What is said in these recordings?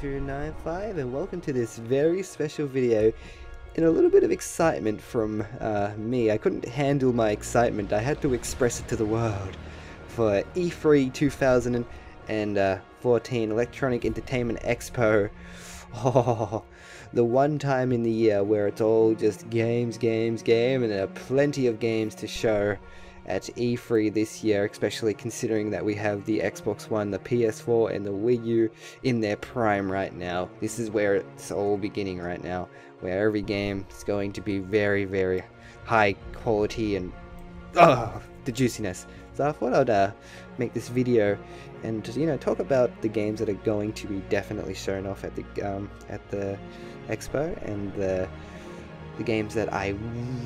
1295 and welcome to this very special video and a little bit of excitement from me. I couldn't handle my excitement, I had to express it to the world for E3 2014 Electronic Entertainment Expo. Oh, the one time in the year where it's all just games, and there are plenty of games to show at E3 this year, especially considering that we have the Xbox One, the PS4 and the Wii U in their prime right now. This is where it's all beginning right now, where every game is going to be very, very high quality and the juiciness. So I thought I'd make this video and talk about the games that are going to be definitely shown off at the expo, and the games that I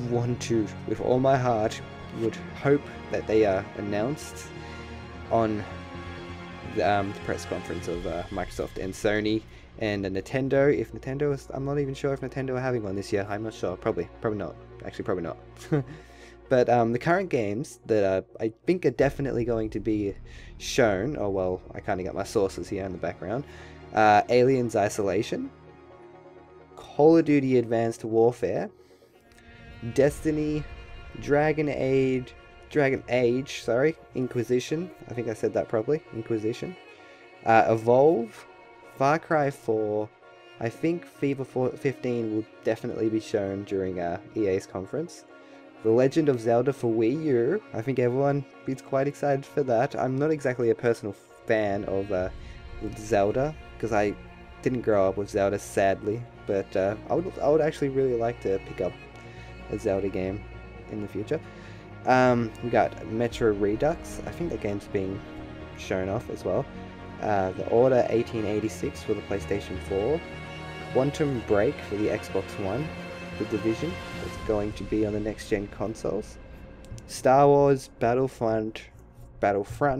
want to, with all my heart, would hope that they are announced on the press conference of Microsoft and Sony and Nintendo. If Nintendo is, I'm not even sure if Nintendo are having one this year. I'm not sure. Probably not. Actually, probably not. But the current games that I think are definitely going to be shown, oh well, I kind of got my sources here in the background. Aliens Isolation, Call of Duty Advanced Warfare, Destiny, Dragon Age, Inquisition, I think I said that properly, Inquisition, Evolve, Far Cry 4, I think FIFA 15 will definitely be shown during EA's conference, The Legend of Zelda for Wii U, I think everyone is quite excited for that. I'm not exactly a personal fan of Zelda, because I didn't grow up with Zelda, sadly, but I would actually really like to pick up a Zelda game in the future. We got Metro Redux, I think that game's being shown off as well. The Order 1886 for the PlayStation 4, Quantum Break for the Xbox One, The Division that's going to be on the next gen consoles, Star Wars Battlefront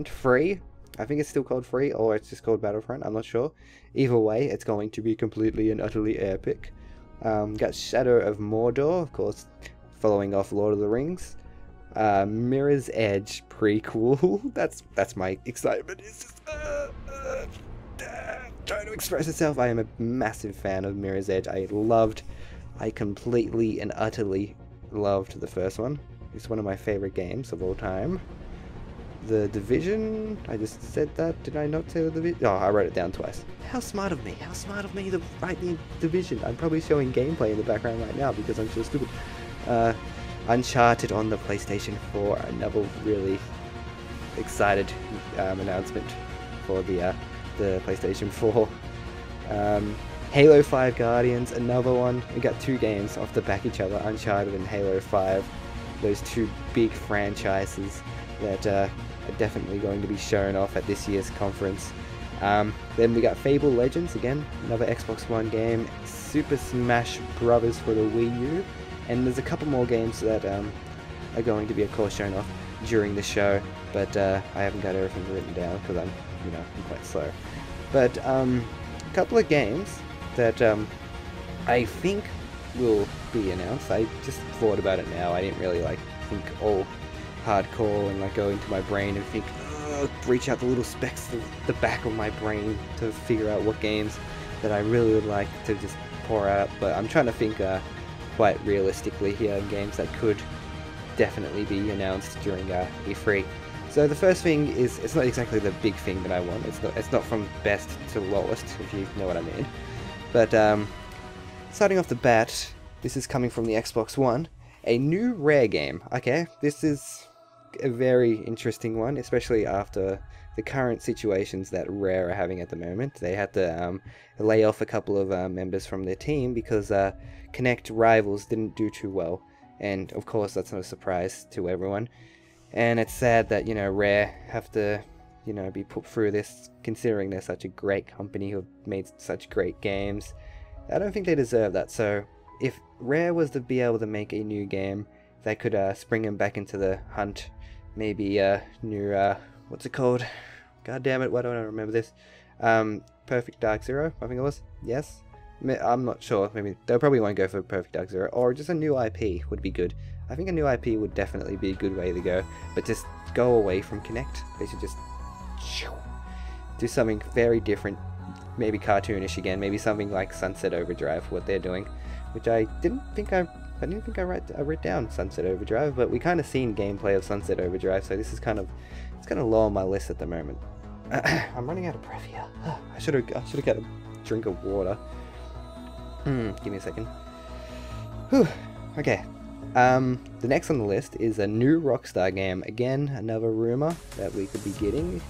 Free, I think it's still called Free, or it's just called Battlefront, I'm not sure. Either way, it's going to be completely and utterly epic. Got Shadow of Mordor, of course, following off Lord of the Rings. Mirror's Edge prequel. That's my excitement. It's just trying to express itself. I am a massive fan of Mirror's Edge. I completely and utterly loved the first one. It's one of my favorite games of all time. The Division, I just said that, did I not say the Division? Oh, I wrote it down twice. How smart of me to write the Division. I'm probably showing gameplay in the background right now because I'm so stupid. Uncharted on the PlayStation 4, another really excited announcement for the PlayStation 4. Halo 5 Guardians, another one. We got two games off the back each other, Uncharted and Halo 5. Those two big franchises that are definitely going to be shown off at this year's conference. Then we got Fable Legends, again, another Xbox One game, Super Smash Bros. For the Wii U, and there's a couple more games that are going to be, of course, shown off during the show, but I haven't got everything written down because I'm quite slow. But a couple of games that I think will be announced. I just thought about it now. I didn't really think all hardcore and go into my brain and think, reach out the little specks of the back of my brain to figure out what games that I really would like to just pour out. But I'm trying to think quite realistically here, games that could definitely be announced during E3. So the first thing is, it's not exactly the big thing that I want. It's not from best to lowest, if you know what I mean. But starting off the bat, this is coming from the Xbox One, a new Rare game. Okay, this is a very interesting one, especially after the current situations that Rare are having at the moment. They had to lay off a couple of members from their team because Connect Rivals didn't do too well, and of course that's not a surprise to everyone. And it's sad that Rare have to be put through this, considering they're such a great company who have made such great games. I don't think they deserve that. So if Rare was to be able to make a new game that could spring them back into the hunt, maybe new what's it called? God damn it, why don't I remember this? Perfect Dark Zero, I think it was. Yes? I'm not sure. Maybe they probably won't go for Perfect Dark Zero, or just a new IP would be good. I think a new IP would definitely be a good way to go, but just go away from Kinect. They should just do something very different, maybe cartoonish again, maybe something like Sunset Overdrive, what they're doing, which I didn't think I wrote down Sunset Overdrive, but we kind of seen gameplay of Sunset Overdrive, so this is kind of low on my list at the moment. I'm running out of breath here. I should have got a drink of water. Give me a second. Whew. Okay. The next on the list is a new Rockstar game. Again, another rumor that we could be getting,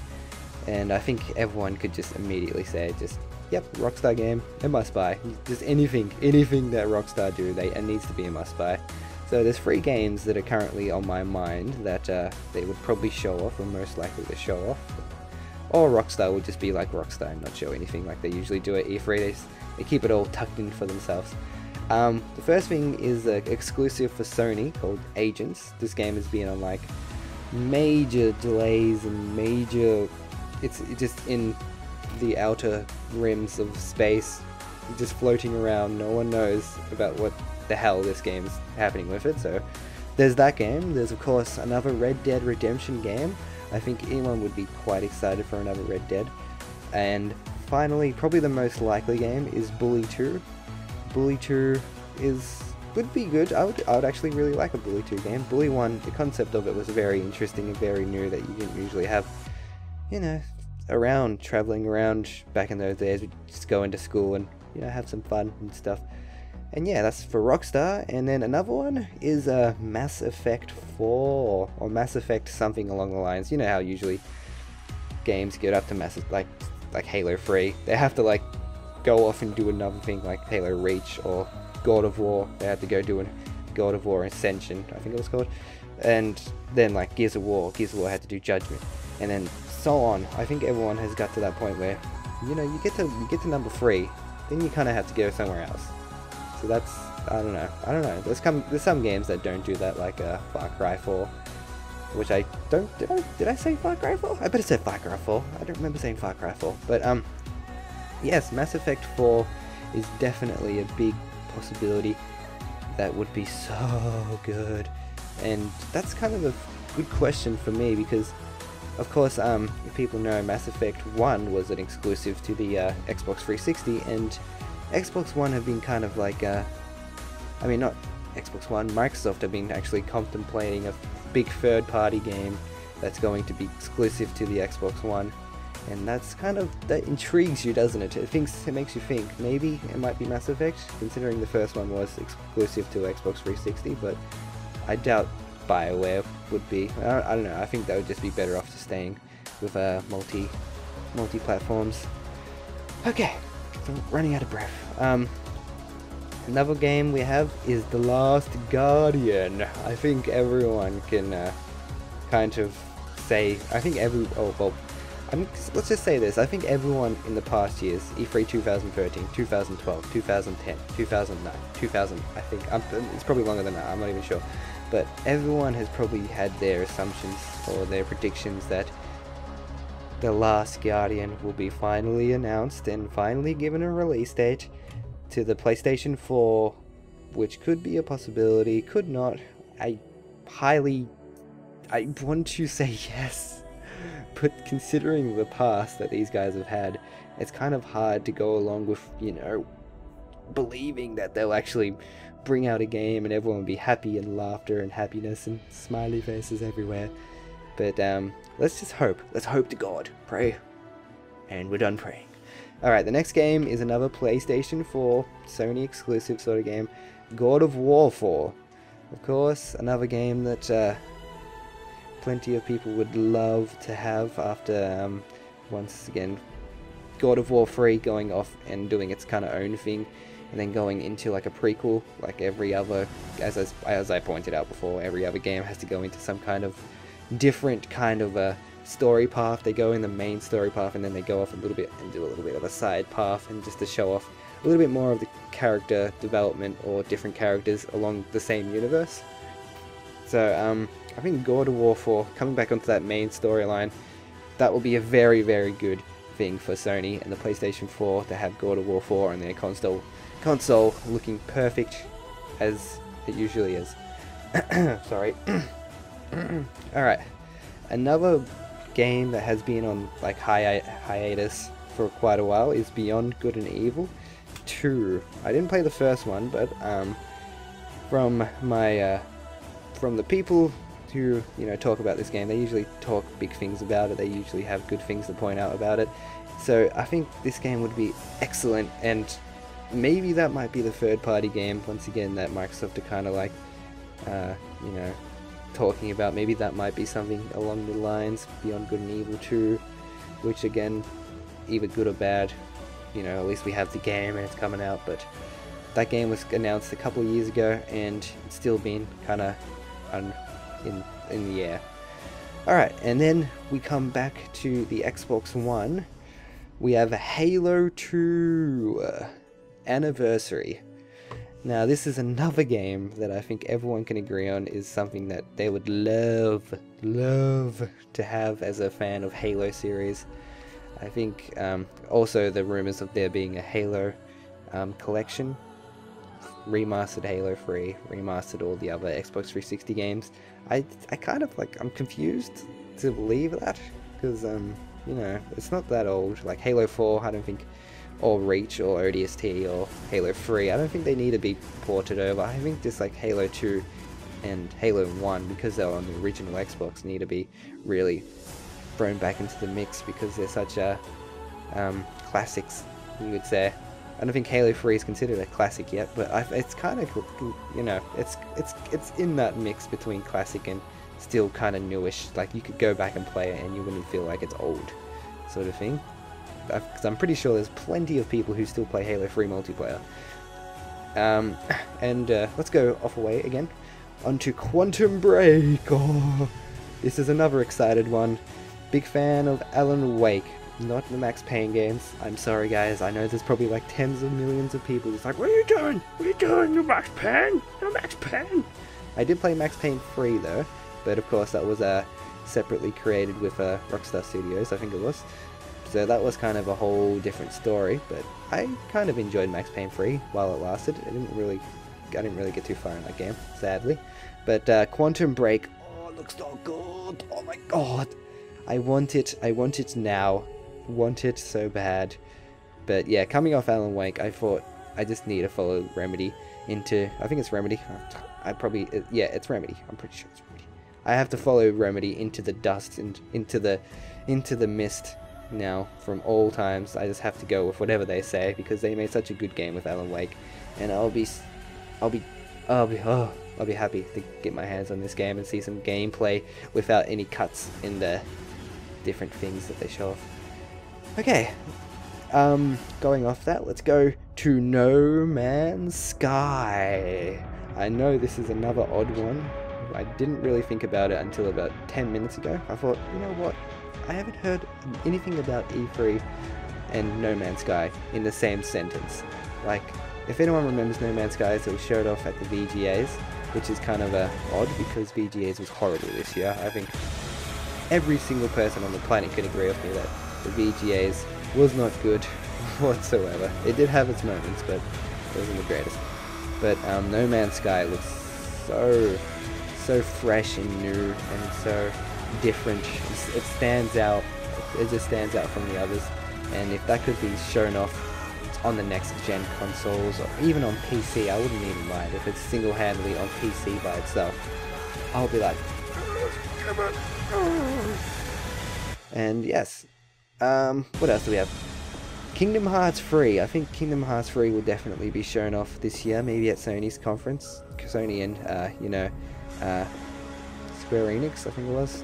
and I think everyone could just immediately say, yep, Rockstar game, a must-buy. Just anything that Rockstar do, it needs to be a must-buy. So there's 3 games that are currently on my mind that they would probably show off, or most likely to show off. Or Rockstar would just be like Rockstar and not show anything like they usually do at E3. They keep it all tucked in for themselves. The first thing is an exclusive for Sony called Agents. This game has been on like major delays and it's just in the outer rims of space, just floating around. No one knows about what the hell this game's happening with it. So there's that game. There's of course another Red Dead Redemption game. I think anyone would be quite excited for another Red Dead. And finally, probably the most likely game is Bully 2. Bully 2 would be good. I would actually really like a Bully 2 game. Bully 1, the concept of it was very interesting and very new that you didn't usually have, you know, traveling around back in those days. We'd just go into school and, you know, have some fun and stuff. And yeah, that's for Rockstar. And then another one is Mass Effect 4 or Mass Effect something along the lines. You know how usually games get up to like Halo 3, they have to like go off and do another thing like Halo Reach or God of War. They had to go do a God of War Ascension, I think it was called. And then like Gears of War had to do Judgment, and then so on. I think everyone has got to that point where, you know, you get to number 3, then you kind of have to go somewhere else. So that's, I don't know. There's some games that don't do that, like Far Cry 4, which I don't. Did I say Far Cry 4? I better say Far Cry 4. I don't remember saying Far Cry 4, but yes, Mass Effect 4 is definitely a big possibility. That would be so good, and that's kind of a good question for me because, of course, if people know, Mass Effect 1 was an exclusive to the Xbox 360, and Xbox One have been kind of like, I mean, not Xbox One, Microsoft have been actually contemplating a big third-party game that's going to be exclusive to the Xbox One, and that's kind of, that intrigues you, doesn't it? It makes you think, maybe it might be Mass Effect, considering the first one was exclusive to Xbox 360, but I doubt BioWare would be. I don't know, I think that would just be better off just staying with multi-platforms. Okay. I'm running out of breath. Another game we have is The Last Guardian. I think everyone can kind of say, let's just say this. I think everyone in the past years, E3 2013, 2012, 2010, 2009, 2000, I think, it's probably longer than that, I'm not even sure. But everyone has probably had their assumptions or their predictions that The Last Guardian will be finally announced and finally given a release date to the PlayStation 4, which could be a possibility, could not. I want to say yes, but considering the past that these guys have had, it's kind of hard to go along with, you know, believing that they'll actually bring out a game and everyone will be happy and laughter and happiness and smiley faces everywhere. But let's just hope. Let's hope to God. Pray. And we're done praying. Alright, the next game is another PlayStation 4 Sony exclusive sort of game. God of War 4. Of course, another game that plenty of people would love to have after, once again, God of War 3 going off and doing its kind of own thing. And then going into like a prequel, like every other, as I pointed out before, every other game has to go into some kind of different kind of a story path. They go in the main story path and then they go off a little bit and do a little bit of a side path, and just to show off a little bit more of the character development or different characters along the same universe. So I think God of War 4, coming back onto that main storyline, that will be a very, very good thing for Sony and the PlayStation 4 to have God of War 4 on their console looking perfect as it usually is. Sorry. Alright, another game that has been on like hiatus for quite a while is Beyond Good and Evil 2. I didn't play the first one, but from my from the people who talk about this game, they usually talk big things about it. They usually have good things to point out about it. So I think this game would be excellent, and maybe that might be the third-party game once again that Microsoft are kind of like, talking about. Maybe that might be something along the lines Beyond Good and Evil 2, which again, either good or bad. At least we have the game and it's coming out. But that game was announced a couple of years ago, and it's still been kind of in the air. Alright, and then we come back to the Xbox One. We have Halo 2 Anniversary. Now this is another game that I think everyone can agree on is something that they would love to have as a fan of Halo series. I think also the rumors of there being a Halo collection, remastered Halo 3, remastered all the other Xbox 360 games. I kind of I'm confused to believe that, because it's not that old. Like Halo 4, I don't think, or Reach or ODST or Halo 3, I don't think they need to be ported over. I think just like Halo 2 and Halo 1, because they were on the original Xbox, need to be really thrown back into the mix, because they're such classics, you would say. I don't think Halo 3 is considered a classic yet, but it's kind of, it's in that mix between classic and still kind of newish. Like you could go back and play it and you wouldn't feel like it's old, sort of thing. Because I'm pretty sure there's plenty of people who still play Halo 3 multiplayer. Let's go off away again onto Quantum Break. Oh, this is another excited one. Big fan of Alan Wake. Not the Max Payne games. I'm sorry guys, I know there's probably like tens of millions of people who's like, what are you doing? What are you doing? No Max Payne? No Max Payne? I did play Max Payne 3 though, but of course that was separately created with Rockstar Studios, I think it was. So that was kind of a whole different story, but I kind of enjoyed Max Payne 3 while it lasted. I didn't really get too far in that game, sadly. But Quantum Break, oh, it looks so good. Oh my god. I want it now. Want it so bad. But yeah, coming off Alan Wake, I thought I just need to follow Remedy into, I think it's Remedy. Yeah, it's Remedy. I'm pretty sure it's Remedy. I have to follow Remedy into the dust and into the mist now from all times. I just have to go with whatever they say, because they made such a good game with Alan Wake, and I'll be happy to get my hands on this game and see some gameplay without any cuts in the different things that they show off. Okay, going off that, let's go to No Man's Sky. I know this is another odd one. I didn't really think about it until about 10 minutes ago. I thought, you know what, I haven't heard anything about E3 and No Man's Sky in the same sentence. Like, if anyone remembers No Man's Sky, it was showed off at the VGAs, which is kind of odd, because VGAs was horrible this year. I think every single person on the planet could agree with me that the VGAs was not good whatsoever. It did have its moments, but it wasn't the greatest. But No Man's Sky looks so fresh and new and so different. It stands out. It just stands out from the others. And if that could be shown off on the next gen consoles, or even on PC, I wouldn't even mind. If it's single-handedly on PC by itself, I'll be like, and yes, what else do we have? Kingdom Hearts 3. I think Kingdom Hearts 3 will definitely be shown off this year, maybe at Sony's conference. Sony and, Square Enix, I think it was.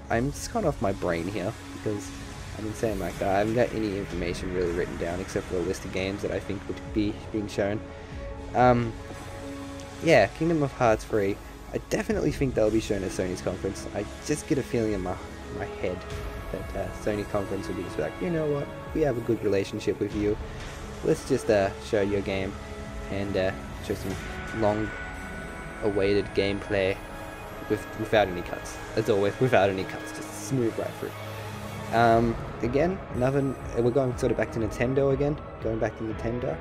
I'm just kind of off my brain here, because I've been saying like that. I haven't got any information really written down, except for a list of games that I think would be being shown. Yeah, Kingdom of Hearts 3. I definitely think they'll be shown at Sony's conference. I just get a feeling in my head that Sony conference will be just like, you know what, we have a good relationship with you. Let's just show your game and show some long-awaited gameplay without any cuts. As always, without any cuts, just smooth right through. Again, we're going sort of back to Nintendo again. Going back to Nintendo.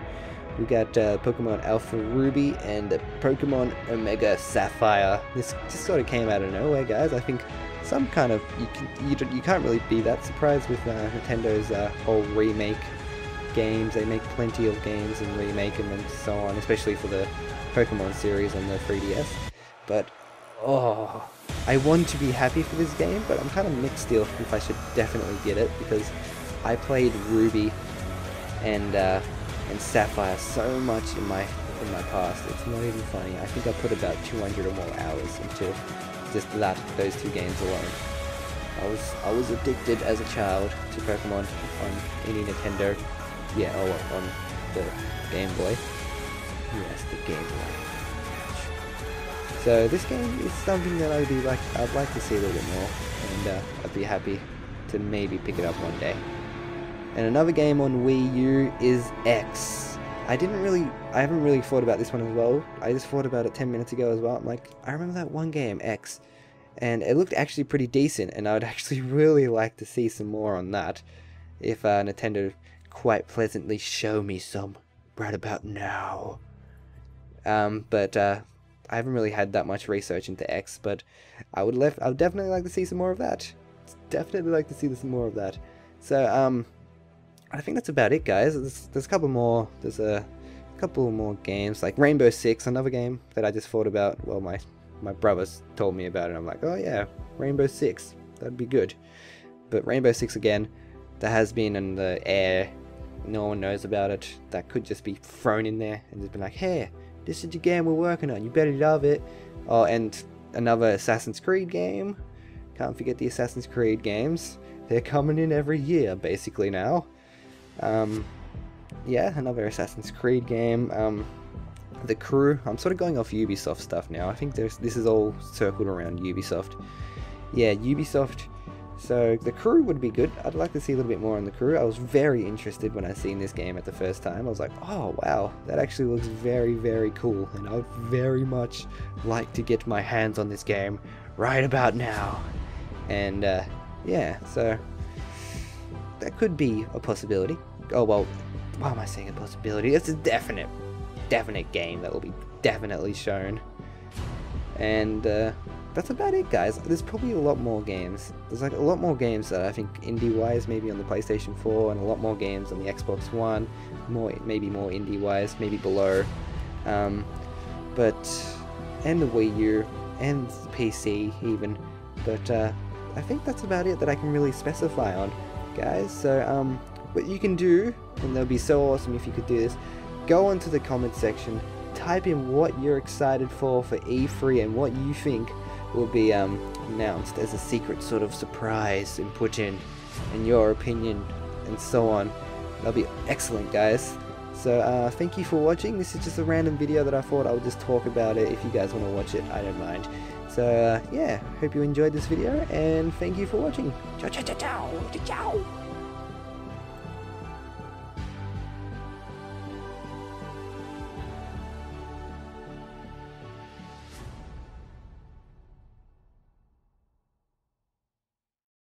We got Pokemon Alpha Ruby and Pokemon Omega Sapphire. This just sort of came out of nowhere, guys. I think some kind of you can't really be that surprised with Nintendo's whole remake games. They make plenty of games and remake them and so on, especially for the Pokemon series on the 3DS. But oh, I want to be happy for this game, but I'm kind of mixed still if I should definitely get it, because I played Ruby and Sapphire so much in my past. It's not even funny. I think I put about 200 or more hours into just those two games alone. I was addicted as a child to Pokemon on any Nintendo. Yeah, on the Game Boy. Yes, the Game Boy. So this game is something that I'd like to see a little bit more, and I'd be happy to maybe pick it up one day. And another game on Wii U is X. I haven't really thought about this one as well. I just thought about it 10 minutes ago as well. I'm like, I remember that one game, X, and it looked actually pretty decent, and I would actually really like to see some more on that, if Nintendo quite pleasantly show me some right about now. But I haven't really had that much research into X, but I would definitely like to see some more of that. Definitely like to see some more of that. So I think that's about it, guys. There's a couple more. There's a couple more games like Rainbow Six, another game that I just thought about. Well, my brothers told me about it. I'm like, oh yeah, Rainbow Six, that'd be good. But Rainbow Six again, that has been in the air. No one knows about it. That could just be thrown in there and just be like, hey, this is the game we're working on. You better love it. Oh, and another Assassin's Creed game. Can't forget the Assassin's Creed games. They're coming in every year, basically now. Yeah, another Assassin's Creed game. The Crew. I'm sort of going off Ubisoft stuff now. I think this is all circled around Ubisoft. Yeah, Ubisoft. So the Crew would be good. I'd like to see a little bit more on the Crew. I was very interested when I seen this game at the first time. I was like, oh wow, that actually looks very, very cool, and I would very much like to get my hands on this game right about now. And yeah, so that could be a possibility. Oh well, why am I saying a possibility? It's a definite game that will be definitely shown. And that's about it, guys. There's probably a lot more games. There's like a lot more games that I think indie-wise, maybe on the PlayStation 4, and a lot more games on the Xbox One, maybe more indie-wise, maybe below. But and the Wii U and the PC even. But I think that's about it that I can really specify on, guys. So what you can do, and that would be so awesome if you could do this, go into the comment section, type in what you're excited for E3 and what you think will be announced as a secret sort of surprise and put in your opinion and so on. That'll be excellent, guys. So thank you for watching. This is just a random video that I thought I would just talk about it. If you guys want to watch it, I don't mind. So yeah, hope you enjoyed this video, and thank you for watching. Ciao, ciao, ciao, ciao, ciao.